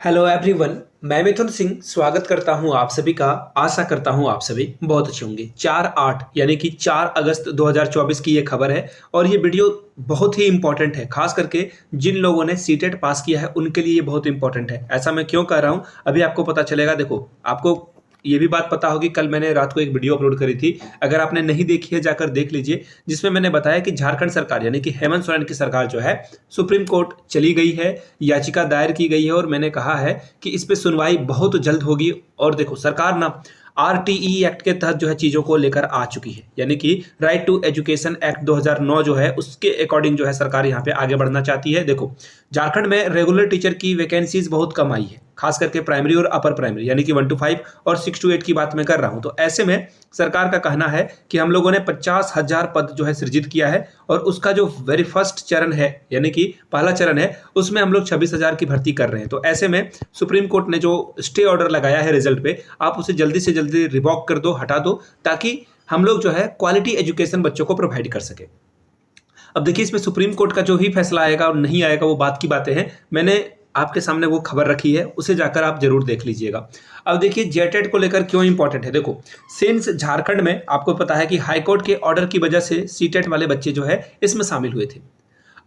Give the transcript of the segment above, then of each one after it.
Hello everyone. मैं मिथुन सिंह स्वागत करता हूं आप सभी का। आशा करता हूं आप सभी बहुत अच्छे होंगे। 4/8 यानी कि 4 अगस्त 2024 की ये खबर है और ये वीडियो बहुत ही इंपॉर्टेंट है। खास करके जिन लोगों ने सीटेट पास किया है उनके लिए ये बहुत इंपॉर्टेंट है। ऐसा मैं क्यों कह रहा हूं अभी आपको पता चलेगा। देखो, आपको ये भी बात पता होगी, कल मैंने रात को एक वीडियो अपलोड करी थी, अगर आपने नहीं देखी है जाकर देख लीजिए, जिसमें मैंने बताया कि झारखंड सरकार यानी कि हेमंत सोरेन की सरकार जो है सुप्रीम कोर्ट चली गई है, याचिका दायर की गई है और मैंने कहा है कि इस पे सुनवाई बहुत जल्द होगी। और देखो, सरकार ना आरटीई एक्ट के तहत जो है चीजों को लेकर आ चुकी है, यानी कि राइट टू एजुकेशन एक्ट 2009 जो है उसके अकॉर्डिंग जो है सरकार यहाँ पे आगे बढ़ना चाहती है। देखो, झारखंड में रेगुलर टीचर की वैकेंसीज बहुत कम आई है, खास करके प्राइमरी और अपर प्राइमरी यानी कि 1 to 5 और 6 to 8 की बात मैं कर रहा हूं। तो ऐसे में सरकार का कहना है कि हम लोगों ने 50,000 पद जो है सृजित किया है और उसका जो वेरी फर्स्ट चरण है यानी कि पहला चरण है उसमें हम लोग 26,000 की भर्ती कर रहे हैं। तो ऐसे में सुप्रीम कोर्ट ने जो स्टे ऑर्डर लगाया है रिजल्ट पे, आप उसे जल्दी से जल्दी रिवॉक कर दो, हटा दो, ताकि हम लोग जो है क्वालिटी एजुकेशन बच्चों को प्रोवाइड कर सके। अब देखिए, इसमें सुप्रीम कोर्ट का जो भी फैसला आएगा और नहीं आएगा वो बात की बातें हैं। मैंने आपके सामने वो खबर रखी है, उसे जाकर आप जरूर देख लीजिएगा। अब देखिए, जेटेट को लेकर क्यों इंपॉर्टेंट है। देखो, सिंस झारखंड में आपको पता है कि हाईकोर्ट के ऑर्डर की वजह से सीटेट वाले बच्चे जो है इसमें शामिल हुए थे।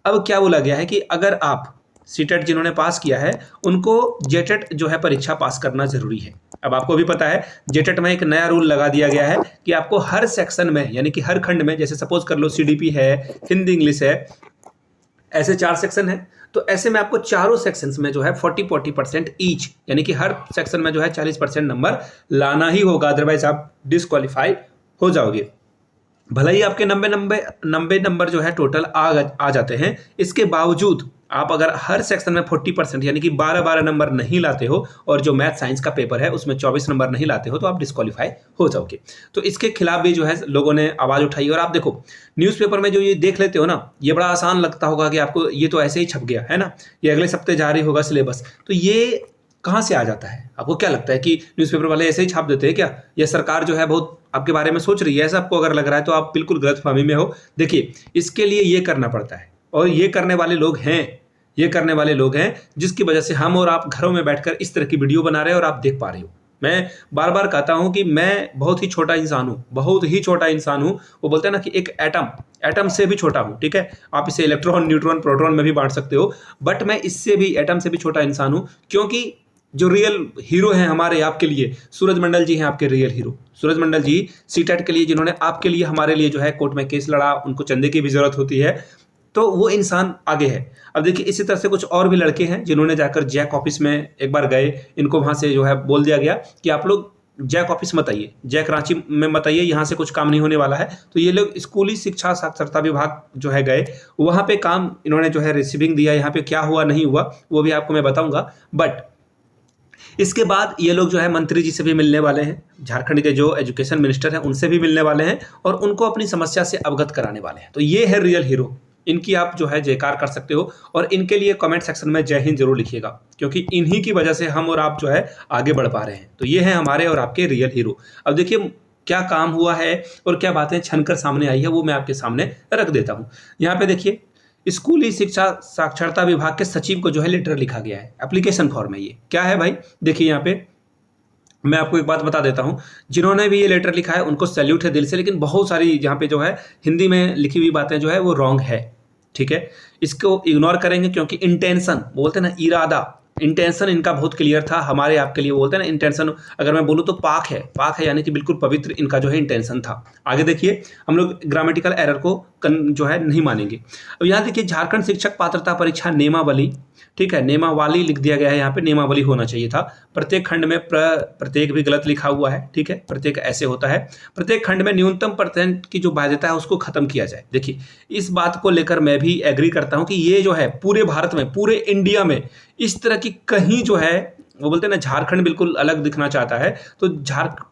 अब क्या बोला गया है कि अगर आप सीटेट जिन्होंने पास किया है उनको जेटेट जो है परीक्षा पास करना जरूरी है। अब आपको भी पता है जेटेट में एक नया रूल लगा दिया गया है कि आपको हर सेक्शन में यानी कि हर खंड में, जैसे सपोज कर लो सीडीपी है, हिंदी इंग्लिश है, ऐसे 4 सेक्शन है, तो ऐसे में आपको चारों सेक्शंस में जो है 40% ईच यानी कि हर सेक्शन में जो है 40% नंबर लाना ही होगा, अदरवाइज आप डिस्क्वालीफाई हो जाओगे। भले ही आपके 90 नंबर जो है टोटल आ जाते हैं, इसके बावजूद आप अगर हर सेक्शन में 40% यानी कि 12 नंबर नहीं लाते हो और जो मैथ साइंस का पेपर है उसमें 24 नंबर नहीं लाते हो तो आप डिस्क्वालीफाई हो जाओगे। तो इसके खिलाफ भी जो है लोगों ने आवाज उठाई। और आप देखो, न्यूज़पेपर में जो ये देख लेते हो ना, ये बड़ा आसान लगता होगा कि आपको ये तो ऐसे ही छप गया है ना, ये अगले हफ्ते जारी होगा सिलेबस। तो ये कहाँ से आ जाता है? आपको क्या लगता है कि न्यूज़पेपर वाले ऐसे ही छाप देते हैं क्या? या सरकार जो है बहुत आपके बारे में सोच रही है? ऐसा आपको अगर लग रहा है तो आप बिल्कुल गलतफहमी में हो। देखिए, इसके लिए ये करना पड़ता है और ये करने वाले लोग हैं जिसकी वजह से हम और आप घरों में बैठकर इस तरह की वीडियो बना रहे हैं और आप देख पा रहे हो। मैं बार बार कहता हूं कि मैं बहुत ही छोटा इंसान हूं। वो बोलते हैं ना कि एक एटम से भी छोटा हूं, ठीक है? आप इसे इलेक्ट्रॉन, न्यूट्रॉन, प्रोटॉन में भी बांट सकते हो, बट मैं इससे भी, एटम से भी छोटा इंसान हूं। क्योंकि जो रियल हीरो हैं हमारे आपके लिए, सूरज मंडल जी हैं आपके रियल हीरो। सूरज मंडल जी सीटेट के लिए, जिन्होंने आपके लिए, हमारे लिए जो है कोर्ट में केस लड़ा, उनको चंदे की भी जरूरत होती है, तो वो इंसान आगे है। अब देखिए, इसी तरह से कुछ और भी लड़के हैं जिन्होंने जाकर जैक ऑफिस में एक बार गए, इनको वहां से जो है बोल दिया गया कि आप लोग जैक ऑफिस मत आइए, जैक रांची में मत आइए, यहाँ से कुछ काम नहीं होने वाला है। तो ये लोग स्कूली शिक्षा साक्षरता विभाग जो है गए, वहाँ पे काम इन्होंने जो है रिसीविंग दिया। यहाँ पे क्या हुआ नहीं हुआ वो भी आपको मैं बताऊंगा। बट इसके बाद ये लोग जो है मंत्री जी से भी मिलने वाले हैं, झारखंड के जो एजुकेशन मिनिस्टर हैं उनसे भी मिलने वाले हैं और उनको अपनी समस्या से अवगत कराने वाले हैं। तो ये है रियल हीरो, इनकी आप जो है जयकार कर सकते हो और इनके लिए कमेंट सेक्शन में जय हिंद जरूर लिखिएगा, क्योंकि इन्हीं की वजह से हम और आप जो है आगे बढ़ पा रहे हैं। तो ये है हमारे और आपके रियल हीरो। अब देखिए क्या काम हुआ है और क्या बातें छनकर सामने आई है वो मैं आपके सामने रख देता हूँ। यहाँ पे देखिए, स्कूली शिक्षा साक्षरता विभाग के सचिव को जो है लेटर लिखा गया है, एप्लीकेशन फॉर्म है। ये क्या है भाई? देखिए, यहाँ पे मैं आपको एक बात बता देता हूं, जिन्होंने भी ये लेटर लिखा है उनको सैल्यूट है दिल से, लेकिन बहुत सारी यहाँ पे जो है हिंदी में लिखी हुई बातें जो है वो रॉन्ग है, ठीक है? इसको इग्नोर करेंगे क्योंकि इंटेंशन, बोलते हैं ना इरादा, इंटेंशन इनका बहुत क्लियर था हमारे आपके लिए। बोलते हैं ना इंटेंशन, अगर मैं बोलूँ तो पाक है यानी कि बिल्कुल पवित्र इनका जो है इंटेंशन था। आगे देखिए, हम लोग ग्रामेटिकल एरर को जो है नहीं मानेंगे। अब यहाँ देखिए, झारखंड शिक्षक पात्रता परीक्षा नेमावली, ठीक है, नेमावाली लिख दिया गया है, यहाँ पे नेमावली होना चाहिए था। प्रत्येक खंड में प्रत्येक भी गलत लिखा हुआ है, ठीक है? प्रत्येक ऐसे होता है। प्रत्येक खंड में न्यूनतम % की जो बाध्यता है उसको खत्म किया जाए। देखिए, इस बात को लेकर मैं भी एग्री करता हूं कि ये जो है पूरे भारत में, पूरे इंडिया में इस तरह की कहीं जो है, वो बोलते हैं ना झारखंड बिल्कुल अलग दिखना चाहता है, तो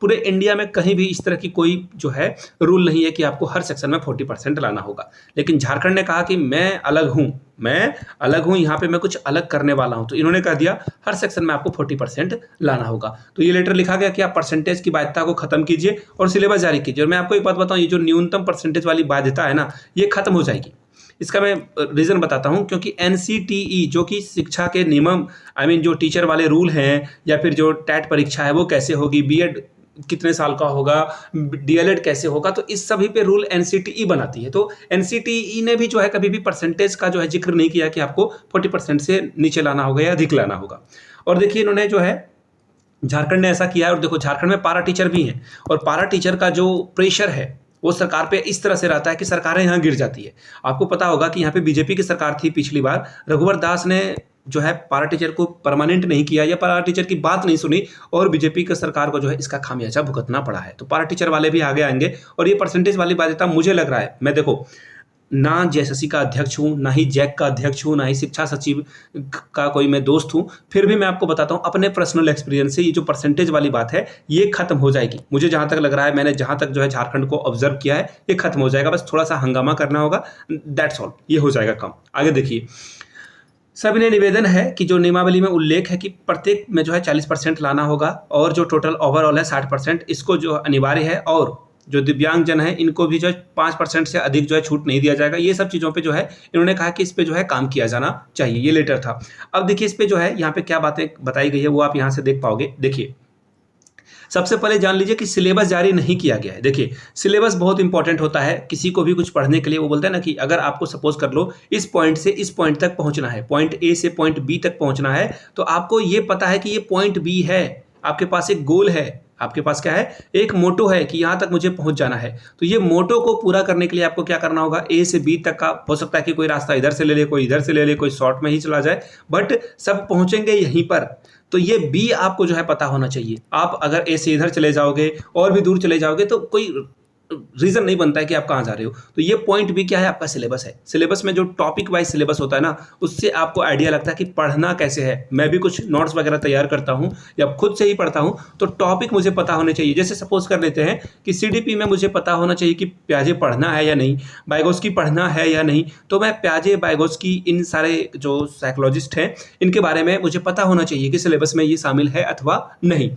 पूरे इंडिया में कहीं भी इस तरह की कोई जो है रूल नहीं है कि आपको हर सेक्शन में 40% लाना होगा। लेकिन झारखंड ने कहा कि मैं अलग हूं, यहाँ पे मैं कुछ अलग करने वाला हूं, तो इन्होंने कह दिया हर सेक्शन में आपको 40% लाना होगा। तो ये लेटर लिखा गया कि आप परसेंटेज की बाध्यता को खत्म कीजिए और सिलेबस जारी कीजिए। और मैं आपको एक बात बताऊं, ये जो न्यूनतम % वाली बाध्यता है ना, ये खत्म हो जाएगी। इसका मैं रीज़न बताता हूँ, क्योंकि एनसीटीई जो कि शिक्षा के नियम जो टीचर वाले रूल हैं, या फिर जो टेट परीक्षा है वो कैसे होगी, बीएड कितने साल का होगा, डीएलएड कैसे होगा, तो इस सभी पे रूल एनसीटीई बनाती है। तो एनसीटीई ने भी जो है कभी भी परसेंटेज का जो है जिक्र नहीं किया कि आपको 40% से नीचे लाना होगा या अधिक लाना होगा। और देखिए इन्होंने जो है झारखंड ने ऐसा किया है। और देखो झारखंड में पारा टीचर भी हैं, और पारा टीचर का जो प्रेशर है वो सरकार पे इस तरह से रहता है कि सरकारें यहाँ गिर जाती है। आपको पता होगा कि यहाँ पे बीजेपी की सरकार थी पिछली बार, रघुवर दास ने जो है पारा टीचर को परमानेंट नहीं किया या पारा टीचर की बात नहीं सुनी, और बीजेपी की सरकार को जो है इसका खामियाजा भुगतना पड़ा है। तो पारा टीचर वाले भी आगे आएंगे। और ये परसेंटेज वाली बाध्यता मुझे लग रहा है, मैं देखो ना जेएसएससी का अध्यक्ष हूँ, ना ही जैक का अध्यक्ष हूँ, ना ही शिक्षा सचिव का कोई मैं दोस्त हूँ, फिर भी मैं आपको बताता हूँ अपने पर्सनल एक्सपीरियंस से, ये जो परसेंटेज वाली बात है ये खत्म हो जाएगी। मुझे जहाँ तक लग रहा है, मैंने जहाँ तक जो है झारखंड को ऑब्जर्व किया है, ये खत्म हो जाएगा। बस थोड़ा सा हंगामा करना होगा, दैट्स ऑल, ये हो जाएगा काम। आगे देखिए, सभी निवेदन है कि जो नियमावली में उल्लेख है कि प्रत्येक में जो है 40% लाना होगा, और जो टोटल ओवरऑल है 60%, इसको जो अनिवार्य है। और जो दिव्यांग जन है इनको भी जो है 5% से अधिक जो है छूट नहीं दिया जाएगा। ये सब चीज़ों पे जो है इन्होंने कहा कि इस पे जो है काम किया जाना चाहिए, ये लेटर था। अब देखिए इस पे जो है यहाँ पे क्या बातें बताई गई है वो आप यहाँ से देख पाओगे। देखिए सबसे पहले जान लीजिए कि सिलेबस जारी नहीं किया गया है। देखिए सिलेबस बहुत इंपॉर्टेंट होता है किसी को भी कुछ पढ़ने के लिए। वो बोलते हैं ना कि अगर आपको सपोज कर लो इस पॉइंट से इस पॉइंट तक पहुंचना है, पॉइंट ए से पॉइंट बी तक पहुंचना है, तो आपको ये पता है कि ये पॉइंट बी है, आपके पास एक गोल है, आपके पास क्या है, एक मोटो है कि यहाँ तक मुझे पहुंच जाना है। तो ये मोटो को पूरा करने के लिए आपको क्या करना होगा, ए से बी तक का हो सकता है कि कोई रास्ता इधर से ले ले, कोई इधर से ले ले, कोई शॉर्ट में ही चला जाए, बट सब पहुंचेंगे यहीं पर। तो ये बी आपको जो है पता होना चाहिए। आप अगर ए से इधर चले जाओगे और भी दूर चले जाओगे तो कोई रीजन नहीं बनता है कि आप कहाँ जा रहे हो। तो ये पॉइंट भी क्या है, आपका सिलेबस है। सिलेबस में जो टॉपिक वाइज सिलेबस होता है ना, उससे आपको आइडिया लगता है कि पढ़ना कैसे है। मैं भी कुछ नोट्स वगैरह तैयार करता हूँ या खुद से ही पढ़ता हूँ, तो टॉपिक मुझे पता होने चाहिए। जैसे सपोज कर लेते हैं कि सीडीपी में मुझे पता होना चाहिए कि प्याजे पढ़ना है या नहीं, बाइगोस्की पढ़ना है या नहीं। तो मैं प्याजे, बाइगोस्की, इन सारे जो साइकोलॉजिस्ट हैं इनके बारे में मुझे पता होना चाहिए कि सिलेबस में ये शामिल है अथवा नहीं।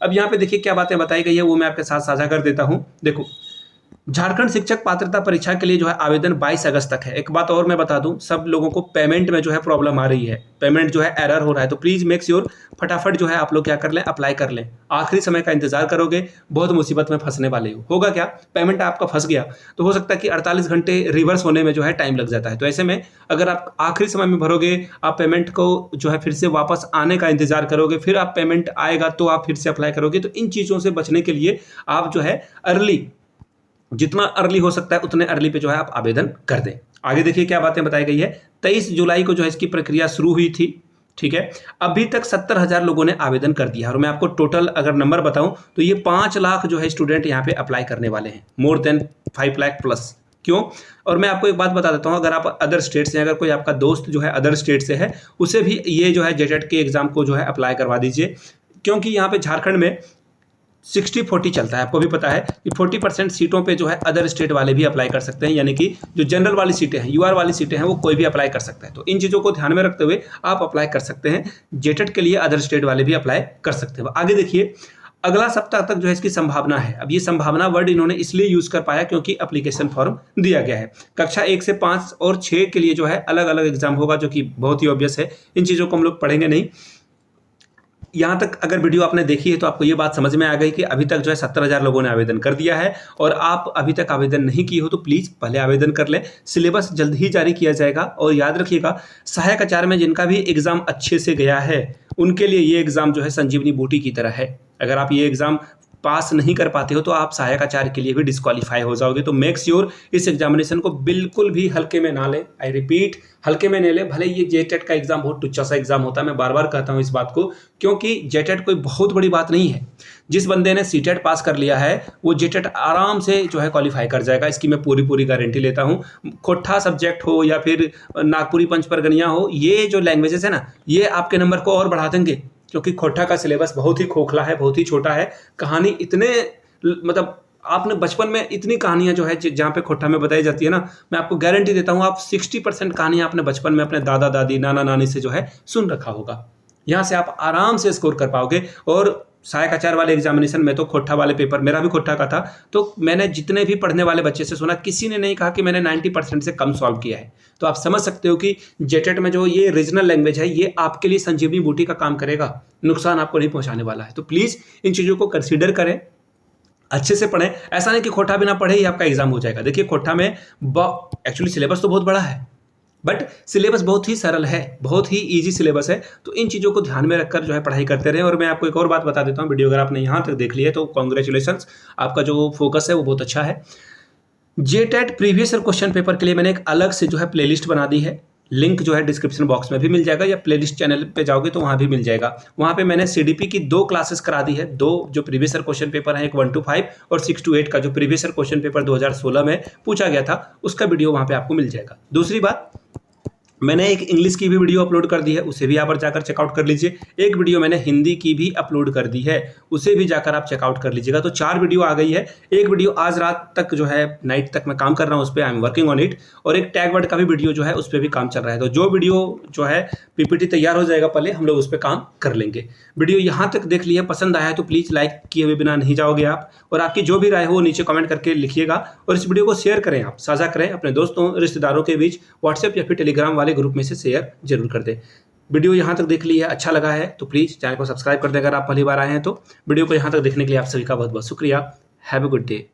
अब यहाँ पे देखिए क्या बातें बताई गई है वो मैं आपके साथ साझा कर देता हूँ। देखो झारखंड शिक्षक पात्रता परीक्षा के लिए जो है आवेदन 22 अगस्त तक है। एक बात और मैं बता दूं, सब लोगों को पेमेंट में जो है प्रॉब्लम आ रही है, पेमेंट जो है एरर हो रहा है, तो प्लीज मेक श्योर फटाफट जो है आप लोग क्या कर लें, अप्लाई कर लें। आखिरी समय का इंतजार करोगे बहुत मुसीबत में फंसने वाले हो। होगा क्या, पेमेंट आपका फंस गया तो हो सकता है कि 48 घंटे रिवर्स होने में जो है टाइम लग जाता है। तो ऐसे में अगर आप आखिरी समय में भरोगे, आप पेमेंट को जो है फिर से वापस आने का इंतजार करोगे, फिर आप पेमेंट आएगा तो आप फिर से अप्लाई करोगे। तो इन चीज़ों से बचने के लिए आप जो है अर्ली, जितना अर्ली हो सकता है उतने अर्ली पे जो है आप आवेदन कर दें। आगे देखिए क्या बातें बताई गई है। 23 जुलाई को जो है इसकी प्रक्रिया शुरू हुई थी, ठीक है। अभी तक 70,000 लोगों ने आवेदन कर दिया। और मैं आपको टोटल अगर नंबर बताऊं तो ये 5 लाख जो है स्टूडेंट यहाँ पे अप्लाई करने वाले हैं, मोर देन 5 लाख प्लस। क्यों? और मैं आपको एक बात बता देता हूँ, अगर आप अदर स्टेट से, अगर कोई आपका दोस्त जो है अदर स्टेट से है, उसे भी ये जो है जेटेट के एग्जाम को जो है अप्लाई करवा दीजिए। क्योंकि यहाँ पे झारखंड में 60-40 चलता है। आपको भी पता है कि 40% सीटों पे जो है अदर स्टेट वाले भी अप्लाई कर सकते हैं, यानी कि जो जनरल वाली सीटें हैं, यूआर वाली सीटें हैं, वो कोई भी अप्लाई कर सकता है। तो इन चीज़ों को ध्यान में रखते हुए आप अप्लाई कर सकते हैं। जेटेट के लिए अदर स्टेट वाले भी अप्लाई कर सकते हैं। आगे देखिए, अगला सप्ताह तक जो है इसकी संभावना है। अब ये संभावना वर्ड इन्होंने इसलिए यूज कर पाया क्योंकि एप्लीकेशन फॉर्म दिया गया है। कक्षा 1 से 5 और 6 के लिए जो है अलग अलग एग्जाम होगा, जो कि बहुत ही ऑब्वियस है। इन चीज़ों को हम लोग पढ़ेंगे नहीं। यहाँ तक अगर वीडियो आपने देखी है तो आपको ये बात समझ में आ गई कि अभी तक जो है 70,000 लोगों ने आवेदन कर दिया है। और आप अभी तक आवेदन नहीं किए हो तो प्लीज़ पहले आवेदन कर लें। सिलेबस जल्द ही जारी किया जाएगा। और याद रखिएगा, सहायक आचार्य में जिनका भी एग्जाम अच्छे से गया है उनके लिए ये एग्जाम जो है संजीवनी बूटी की तरह है। अगर आप ये एग्जाम पास नहीं कर पाते हो तो आप सहायक आचार्य के लिए भी डिस्क्वालीफाई हो जाओगे। तो मेक श्योर इस एग्जामिनेशन को बिल्कुल भी हल्के में ना लें। आई रिपीट, हल्के में नहीं लें। भले ये जेटेट का एग्जाम बहुत टुच्चा सा एग्जाम होता है, मैं बार बार कहता हूँ इस बात को, क्योंकि जेटेट कोई बहुत बड़ी बात नहीं है। जिस बंदे ने सीटेट पास कर लिया है वो जेटेट आराम से जो है क्वालिफाई कर जाएगा, इसकी मैं पूरी गारंटी लेता हूँ। खोट्ठा सब्जेक्ट हो या फिर नागपुरी पंच परगनिया हो, ये जो लैंग्वेजेस है ना, ये आपके नंबर को और बढ़ा देंगे। क्योंकि खोट्ठा का सिलेबस बहुत ही खोखला है, बहुत ही छोटा है। कहानी इतने, मतलब आपने बचपन में इतनी कहानियां जो है जहाँ पे खोट्ठा में बताई जाती है ना, मैं आपको गारंटी देता हूँ आप 60% कहानियां आपने बचपन में अपने दादा दादी, नाना नानी से जो है सुन रखा होगा। यहाँ से आप आराम से स्कोर कर पाओगे। और सहायक आचार्य वाले एग्जामिनेशन में तो खोट्ठा वाले पेपर, मेरा भी खोट्ठा का था, तो मैंने जितने भी पढ़ने वाले बच्चे से सुना, किसी ने नहीं कहा कि मैंने 90% से कम सॉल्व किया है। तो आप समझ सकते हो कि जेटेट में जो ये रीजनल लैंग्वेज है, ये आपके लिए संजीवनी बूटी का काम करेगा, नुकसान आपको नहीं पहुंचाने वाला है। तो प्लीज़ इन चीज़ों को कंसिडर करें, अच्छे से पढ़ें। ऐसा नहीं कि खोट्ठा बिना पढ़े ही आपका एग्जाम हो जाएगा। देखिए खोट्ठा में एक्चुअली सिलेबस तो बहुत बड़ा है, बट सिलेबस बहुत ही सरल है, बहुत ही इजी सिलेबस है। तो इन चीज़ों को ध्यान में रखकर जो है पढ़ाई करते रहें। और मैं आपको एक और बात बता देता हूँ, वीडियो अगर आपने यहाँ तक देख लिया है तो कॉन्ग्रेचुलेशंस, आपका जो फोकस है वो बहुत अच्छा है। JTET previous year question paper के लिए मैंने एक अलग से जो है प्लेलिस्ट बना दी है, लिंक जो है डिस्क्रिप्शन बॉक्स में भी मिल जाएगा, या प्लेलिस्ट चैनल पे जाओगे तो वहाँ भी मिल जाएगा। वहाँ पे मैंने सीडीपी की 2 क्लासेस करा दी है, 2 जो प्रीवियस ईयर क्वेश्चन पेपर है, एक 1 to 5 और 6 to 8 का जो प्रीवियस ईयर क्वेश्चन पेपर 2016 में पूछा गया था, उसका वीडियो वहाँ पे आपको मिल जाएगा। दूसरी बात, मैंने एक इंग्लिश की भी वीडियो अपलोड कर दी है, उसे भी यहाँ पर जाकर चेकआउट कर लीजिए। एक वीडियो मैंने हिंदी की भी अपलोड कर दी है, उसे भी जाकर आप चेकआउट कर लीजिएगा। तो 4 वीडियो आ गई है। एक वीडियो आज रात तक जो है, नाइट तक मैं काम कर रहा हूँ उस पर, I am working on it. और एक टैग वर्ड का भी वीडियो जो है उस पर भी काम चल रहा है। तो जो वीडियो जो है पीपीटी तैयार हो जाएगा, पहले हम लोग उस पर काम कर लेंगे। वीडियो यहाँ तक देख लिया, पसंद आया है तो प्लीज़ लाइक किए हुए बिना नहीं जाओगे आप, और आपकी जो भी राय हो वो नीचे कमेंट करके लिखिएगा। और इस वीडियो को शेयर करें, आप साझा करें अपने दोस्तों रिश्तेदारों के बीच, व्हाट्सएप या फिर टेलीग्राम वाले ग्रुप में से शेयर जरूर कर दें। वीडियो यहाँ तक देख ली है, अच्छा लगा है तो प्लीज़ चैनल को सब्सक्राइब कर दें अगर आप पहली बार आए हैं तो। वीडियो को यहाँ तक देखने के लिए आप सभी का बहुत बहुत शुक्रिया। Have a good day.